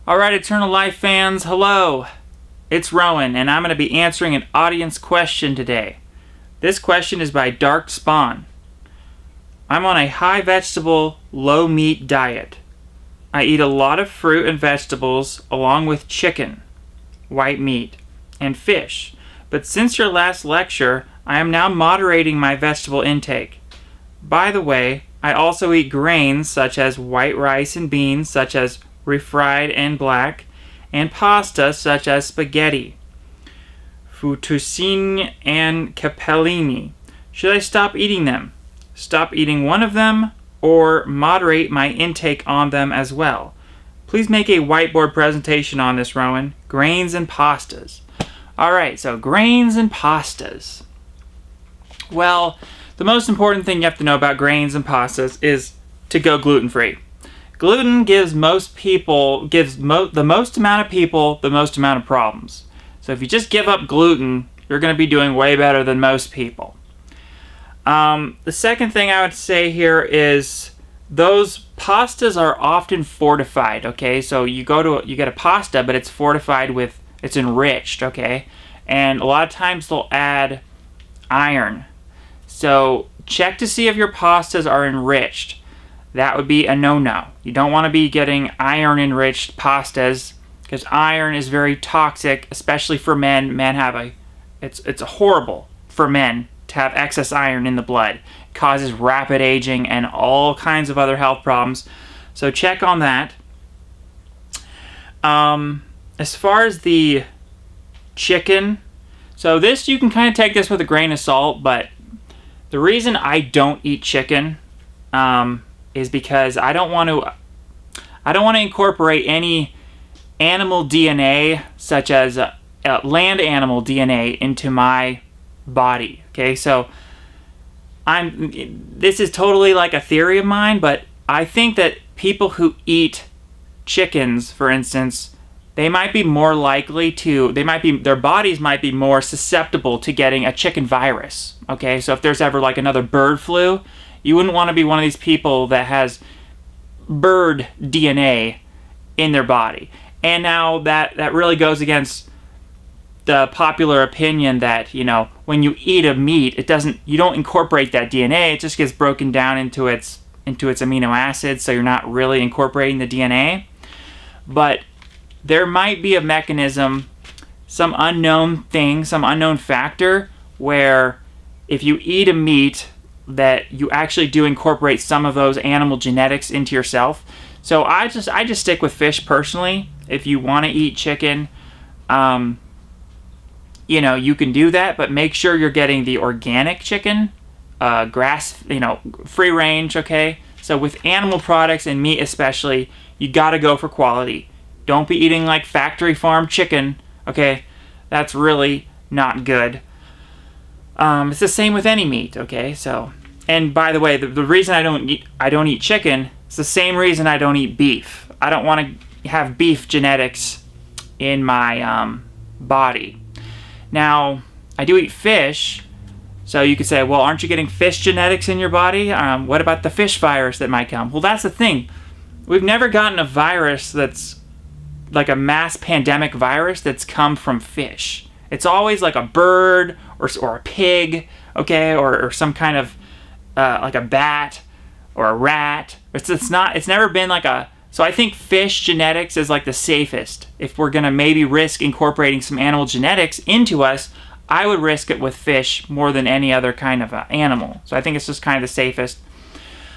Alright, Eternal Life fans, hello! It's Rowan, and I'm going to be answering an audience question today. This question is by Dark Spawn. I'm on a high vegetable, low meat diet. I eat a lot of fruit and vegetables along with chicken, white meat, and fish. But since your last lecture, I am now moderating my vegetable intake. By the way, I also eat grains such as white rice and beans such as refried and black, and pasta such as spaghetti, fettuccine and capellini. Should I stop eating them? Stop eating one of them, or moderate my intake on them as well? Please make a whiteboard presentation on this, Rowan. Grains and pastas. Alright, so grains and pastas. Well, the most important thing you have to know about grains and pastas is to go gluten-free. Gluten gives the most amount of people the most amount of problems. So if you just give up gluten, you're going to be doing way better than most people. The second thing I would say here is those pastas are often fortified, okay? So you get a pasta, but it's fortified with, it's enriched, okay? And a lot of times they'll add iron. So check to see if your pastas are enriched. That would be a no-no. You don't want to be getting iron-enriched pastas because iron is very toxic, especially for men. It's horrible for men to have excess iron in the blood. It causes rapid aging and all kinds of other health problems. So check on that. As far as the chicken, so this you can kind of take this with a grain of salt, but the reason I don't eat chicken is because I don't want to incorporate any animal DNA, such as land animal DNA, into my body. Okay, so this is totally like a theory of mine, but I think that people who eat chickens, for instance, they might be more likely to, their bodies might be more susceptible to getting a chicken virus. Okay, so if there's ever like another bird flu, you wouldn't want to be one of these people that has bird DNA in their body. And now that really goes against the popular opinion that, you know, when you eat a meat, you don't incorporate that DNA, it just gets broken down into its amino acids, so you're not really incorporating the DNA. But there might be a mechanism, some unknown thing, some unknown factor, where if you eat a meat that you actually do incorporate some of those animal genetics into yourself. So I just stick with fish personally. If you want to eat chicken, you know, you can do that, but make sure you're getting the organic chicken, grass, free range, okay? So with animal products and meat especially, you gotta go for quality. Don't be eating like factory farm chicken, okay? That's really not good. It's the same with any meat, okay? So, and by the way, the reason I don't eat chicken is the same reason I don't eat beef. I don't want to have beef genetics in my body. Now, I do eat fish, so you could say, well, aren't you getting fish genetics in your body? What about the fish virus that might come? Well, that's the thing. We've never gotten a virus that's like a mass pandemic virus that's come from fish. It's always like a bird or a pig, okay, or some kind of like a bat or a rat. It's never been like a. So I think fish genetics is like the safest. If we're gonna maybe risk incorporating some animal genetics into us, I would risk it with fish more than any other kind of animal. So I think it's just kind of the safest.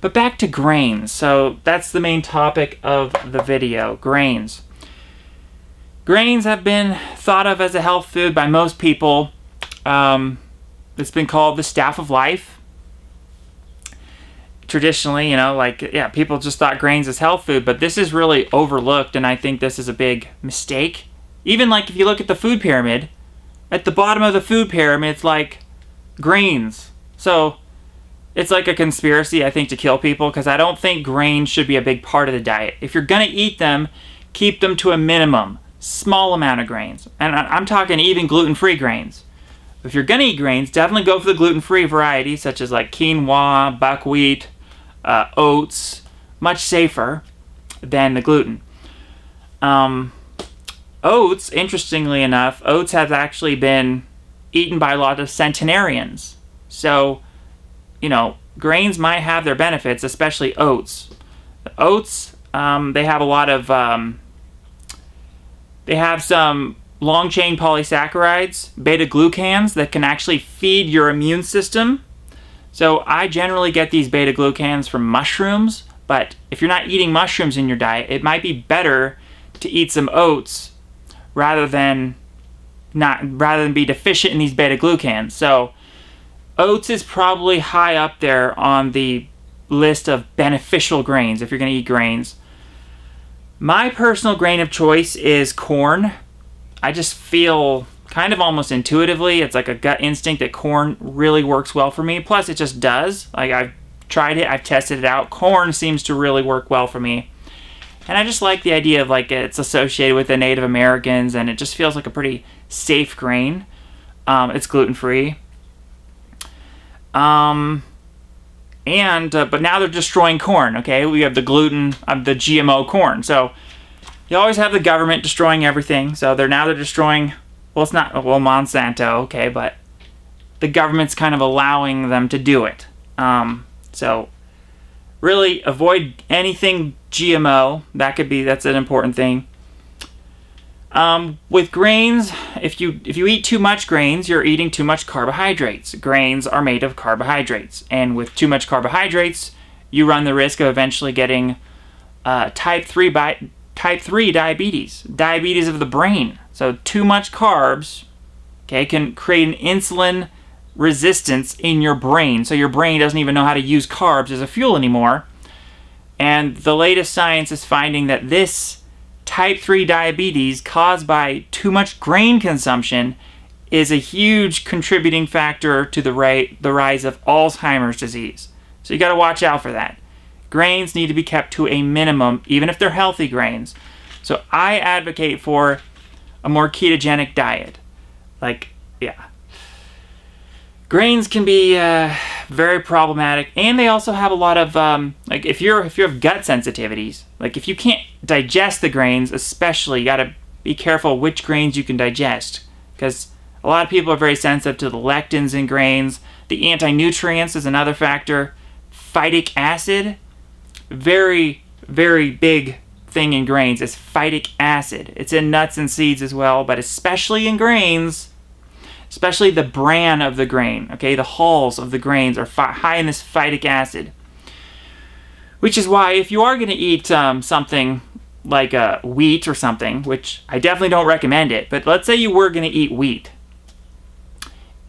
But back to grains. So that's the main topic of the video, grains. Grains have been thought of as a health food by most people. It's been called the staff of life. Traditionally, people just thought grains as health food, but this is really overlooked, and I think this is a big mistake. Even like if you look at the food pyramid, at the bottom of the food pyramid, it's like grains. So it's like a conspiracy, I think, to kill people, because I don't think grains should be a big part of the diet. If you're going to eat them, keep them to a minimum. Small amount of grains. And I'm talking even gluten-free grains. If you're going to eat grains, definitely go for the gluten-free variety, such as like quinoa, buckwheat, oats. Much safer than the gluten. Oats, interestingly enough, oats have actually been eaten by a lot of centenarians. So, grains might have their benefits, especially oats. Oats, they have a lot of, they have some long chain polysaccharides, beta glucans, that can actually feed your immune system. So I generally get these beta glucans from mushrooms, but if you're not eating mushrooms in your diet, it might be better to eat some oats rather than be deficient in these beta glucans. So oats is probably high up there on the list of beneficial grains if you're going to eat grains. My personal grain of choice is corn. I just feel kind of almost intuitively, it's like a gut instinct that corn really works well for me. Plus it just does. Like, I've tried it, I've tested it out. Corn seems to really work well for me. And I just like the idea of, like, it's associated with the Native Americans, and it just feels like a pretty safe grain. It's gluten-free. But now they're destroying corn, okay? We have the gluten of the GMO corn. So you always have the government destroying everything. So they're destroying, Monsanto, okay, but the government's kind of allowing them to do it. So really avoid anything GMO. That's an important thing. With grains, if you eat too much grains, you're eating too much carbohydrates. Grains are made of carbohydrates, and with too much carbohydrates, you run the risk of eventually getting type 3 diabetes, diabetes of the brain. So too much carbs, okay, can create an insulin resistance in your brain. So your brain doesn't even know how to use carbs as a fuel anymore. And the latest science is finding that this type 3 diabetes caused by too much grain consumption is a huge contributing factor to the rise of Alzheimer's disease. So you got to watch out for that. Grains need to be kept to a minimum, even if they're healthy grains. So I advocate for a more ketogenic diet. Grains can be very problematic, and they also have a lot of if you have gut sensitivities, like if you can't digest the grains, especially, you gotta be careful which grains you can digest, because a lot of people are very sensitive to the lectins in grains. The anti-nutrients is another factor. Phytic acid, very, very big thing in grains is phytic acid. It's in nuts and seeds as well, but especially in grains. Especially the bran of the grain, okay? The hulls of the grains are high in this phytic acid. Which is why if you are going to eat something like wheat or something, which I definitely don't recommend it, but let's say you were going to eat wheat.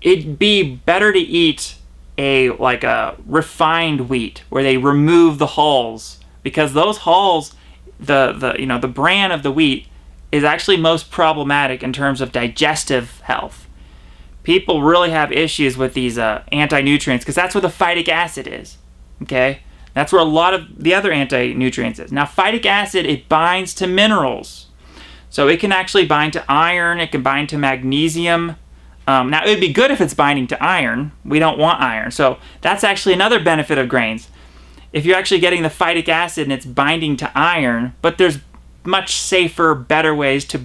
It'd be better to eat a refined wheat where they remove the hulls, because those hulls, the bran of the wheat is actually most problematic in terms of digestive health. People really have issues with these anti-nutrients because that's where the phytic acid is, okay? That's where a lot of the other anti-nutrients is. Now, phytic acid, it binds to minerals. So it can actually bind to iron, it can bind to magnesium. Now, it would be good if it's binding to iron. We don't want iron. So that's actually another benefit of grains. If you're actually getting the phytic acid and it's binding to iron, but there's much safer, better ways to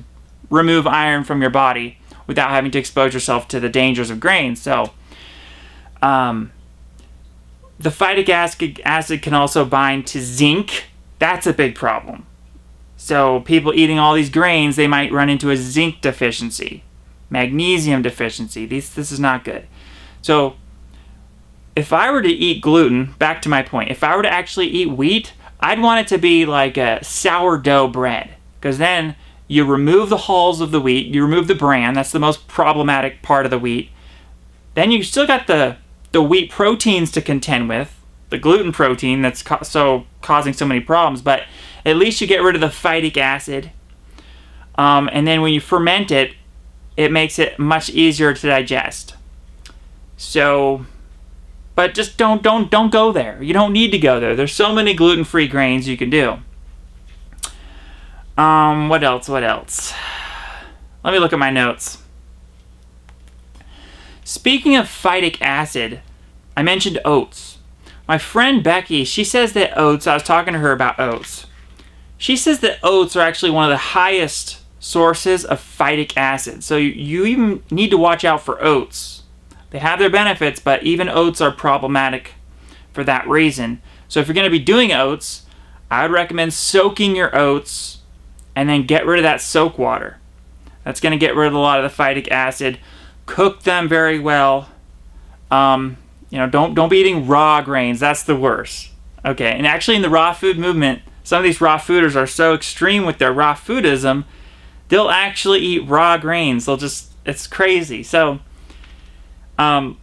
remove iron from your body without having to expose yourself to the dangers of grains. So, the phytic acid can also bind to zinc. That's a big problem. So, people eating all these grains, they might run into a zinc deficiency, magnesium deficiency. This is not good. So, if I were to eat gluten, back to my point, if I were to actually eat wheat, I'd want it to be like a sourdough bread, because then you remove the hulls of the wheat, you remove the bran, that's the most problematic part of the wheat. Then you still got the wheat proteins to contend with, the gluten protein that's causing so many problems, but at least you get rid of the phytic acid. And then when you ferment it, it makes it much easier to digest. So, but just don't go there. You don't need to go there. There's so many gluten-free grains you can do. What else? Let me look at my notes. Speaking of phytic acid, I mentioned oats. My friend Becky, she says that oats, I was talking to her about oats. she says that oats are actually one of the highest sources of phytic acid. So you even need to watch out for oats. They have their benefits, but even oats are problematic for that reason. So if you're going to be doing oats, I would recommend soaking your oats and then get rid of that soak water. That's going to get rid of a lot of the phytic acid. Cook them very well. Don't be eating raw grains. That's the worst. Okay, and actually in the raw food movement, some of these raw fooders are so extreme with their raw foodism, they'll actually eat raw grains. It's crazy. So, a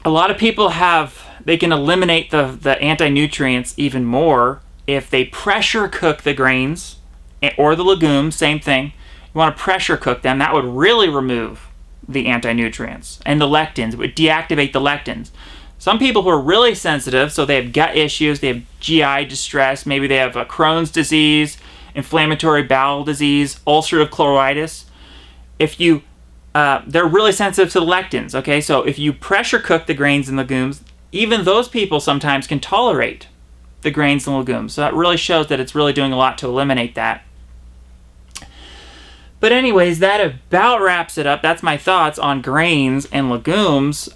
lot of people they can eliminate the anti-nutrients even more if they pressure cook the grains or the legumes, same thing. You want to pressure cook them. That would really remove the anti-nutrients and the lectins. It would deactivate the lectins. Some people who are really sensitive, so they have gut issues, they have GI distress, maybe they have a Crohn's disease, inflammatory bowel disease, ulcerative colitis. They're really sensitive to the lectins, okay? So if you pressure cook the grains and legumes, even those people sometimes can tolerate the grains and legumes. So that really shows that it's really doing a lot to eliminate that. But anyways, that about wraps it up. That's my thoughts on grains and legumes.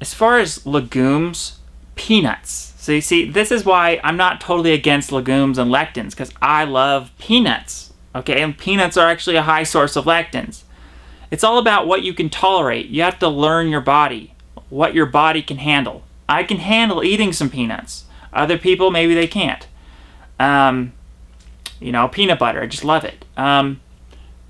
As far as legumes, peanuts. So you see, this is why I'm not totally against legumes and lectins, because I love peanuts. Okay, and peanuts are actually a high source of lectins. It's all about what you can tolerate. You have to learn your body, what your body can handle. I can handle eating some peanuts. Other people, maybe they can't. Peanut butter, I just love it.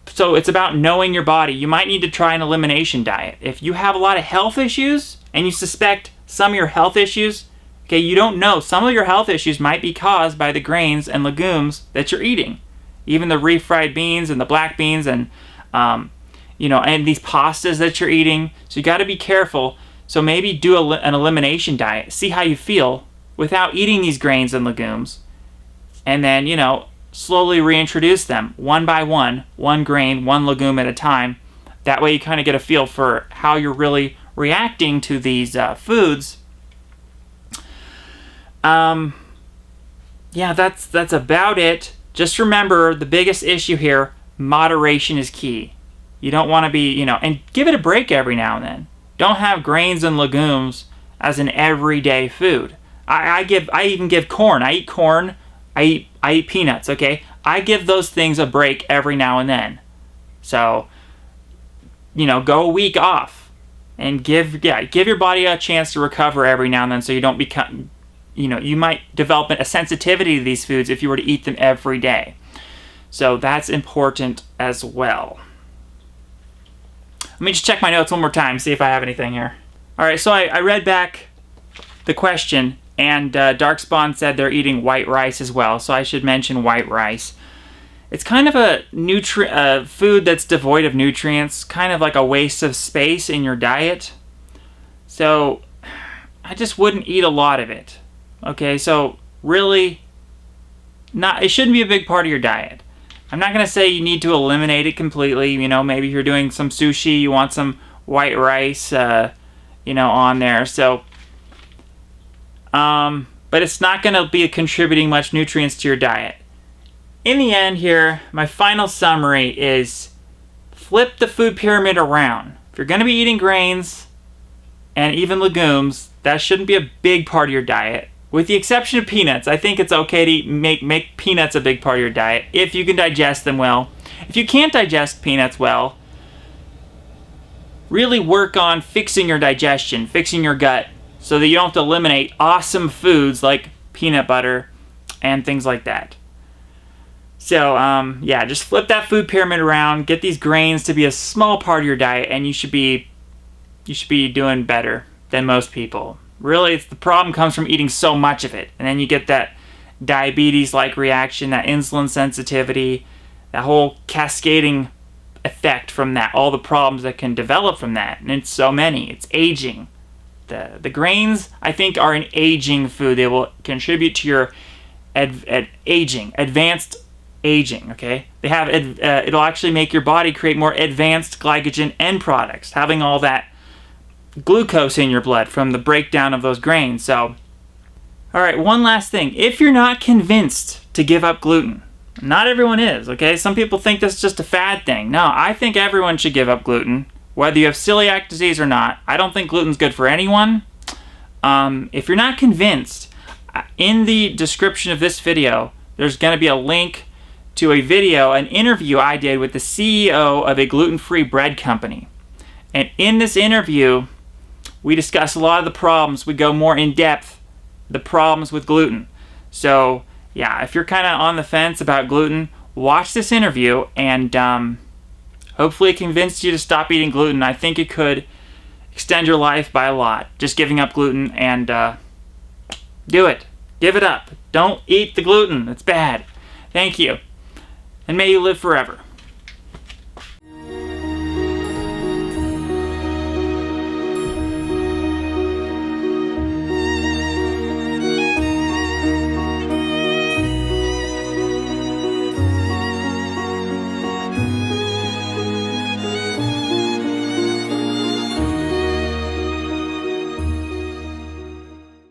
So it's about knowing your body. You might need to try an elimination diet. If you have a lot of health issues and you suspect some of your health issues, okay, you don't know. Some of your health issues might be caused by the grains and legumes that you're eating. Even the refried beans and the black beans and these pastas that you're eating. So you got to be careful. So maybe do an elimination diet. See how you feel without eating these grains and legumes. And then, slowly reintroduce them one by one grain, one legume at a time. That way you kind of get a feel for how you're really reacting to these foods. That's about it. Just remember, the biggest issue here, moderation is key. You don't want to be, and give it a break every now and then. Don't have grains and legumes as an everyday food. I even give corn. I eat corn. I eat peanuts, okay? I give those things a break every now and then. So, go a week off and give your body a chance to recover every now and then, so you don't become, you might develop a sensitivity to these foods if you were to eat them every day. So that's important as well. Let me just check my notes one more time, see if I have anything here. All right, so I read back the question, and Darkspawn said they're eating white rice as well, so I should mention white rice. It's kind of a food that's devoid of nutrients, kind of like a waste of space in your diet. So I just wouldn't eat a lot of it. Okay, so really, it shouldn't be a big part of your diet. I'm not going to say you need to eliminate it completely. Maybe if you're doing some sushi, you want some white rice, on there. So, but it's not going to be contributing much nutrients to your diet. In the end here, my final summary is flip the food pyramid around. If you're going to be eating grains and even legumes, that shouldn't be a big part of your diet. With the exception of peanuts, I think it's okay to make peanuts a big part of your diet if you can digest them well. If you can't digest peanuts well, really work on fixing your digestion, fixing your gut, so that you don't have to eliminate awesome foods like peanut butter and things like that. So, just flip that food pyramid around, get these grains to be a small part of your diet, and you should be doing better than most people. Really, the problem comes from eating so much of it, and then you get that diabetes-like reaction, that insulin sensitivity, that whole cascading effect from that, all the problems that can develop from that, and it's so many. It's aging. The grains, I think, are an aging food. They will contribute to your advanced aging, okay? They have it'll actually make your body create more advanced glycogen end products, having all that glucose in your blood from the breakdown of those grains. So, All right, one last thing. If you're not convinced to give up gluten, not everyone is, okay? Some people think this is just a fad thing. No, I think everyone should give up gluten, whether you have celiac disease or not. I don't think gluten's good for anyone. If you're not convinced, in the description of this video, there's going to be a link to a video, an interview I did with the CEO of a gluten-free bread company. And in this interview, we discuss a lot of the problems. We go more in depth, the problems with gluten. So, yeah, if you're kind of on the fence about gluten, watch this interview and hopefully it convinced you to stop eating gluten. I think it could extend your life by a lot. Just giving up gluten and do it. Give it up. Don't eat the gluten. It's bad. Thank you. And may you live forever.